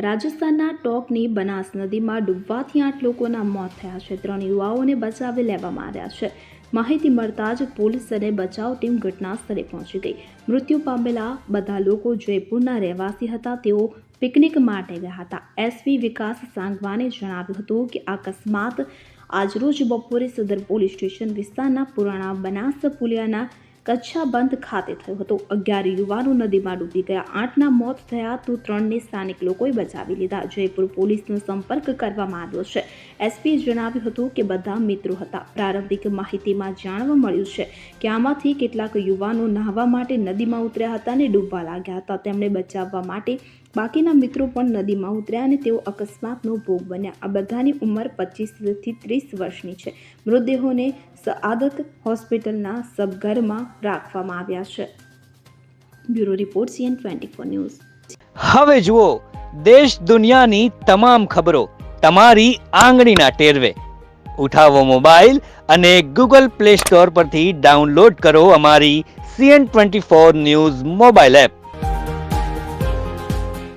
રાજસ્થાનના ટોકની બનાસ નદીમાં ડૂબવાથી 8 લોકોના મોત થયા છે. 3 યુવાઓને બચાવી લેવામાં આવ્યા છે. માહિતી મળતા જ પોલીસ અને બચાવ ટીમ ઘટના સ્થળે પહોંચી ગઈ. મૃત્યુ પામેલા બધા લોકો જયપુરના રહેવાસી હતા. તેઓ પિકનિક માટે ગયા હતા. એસપી વિકાસ સાંગવાને જણાવ્યું હતું કે આ અકસ્માત આજરોજ બપોરે સદર પોલીસ સ્ટેશન વિસ્તારના પુરાણા બનાસ પુલિયાના કચ્છાબંધ ખાતે થયો હતો. 11 યુવાનો નદીમાં ડૂબી ગયા. 8ના મોત થયા તો 3ને સ્થાનિક લોકોએ બચાવી લીધા. જયપુર પોલીસનો સંપર્ક કરવામાં આવ્યો છે. એસપીએ જણાવ્યું હતું કે બધા મિત્રો હતા. પ્રારંભિક માહિતીમાં જાણવા મળ્યું છે કે આમાંથી કેટલાક યુવાનો નહાવા માટે નદીમાં ઉતર્યા હતા અને ડૂબવા લાગ્યા હતા. તેમને બચાવવા માટે બાકીના મિત્રો પણ નદીમાં ઉતર્યા અને તેઓ અકસ્માતનો ભોગ બન્યા. આ બધાની ઉંમર 25 થી 30 વર્ષની છે. મૃતદેહોને સઆદત હોસ્પિટલના સબઘરમાં રાખવામાં આવ્યા છે. Bureau report CN24 news. હવે જુઓ દેશ દુનિયાની તમામ ખબરો તમારી આંગળીના ટેરવે. ઉઠાવો મોબાઈલ અને Google Play Store પરથી ડાઉનલોડ કરો અમારી CN24 ન્યૂઝ મોબાઈલ એપ.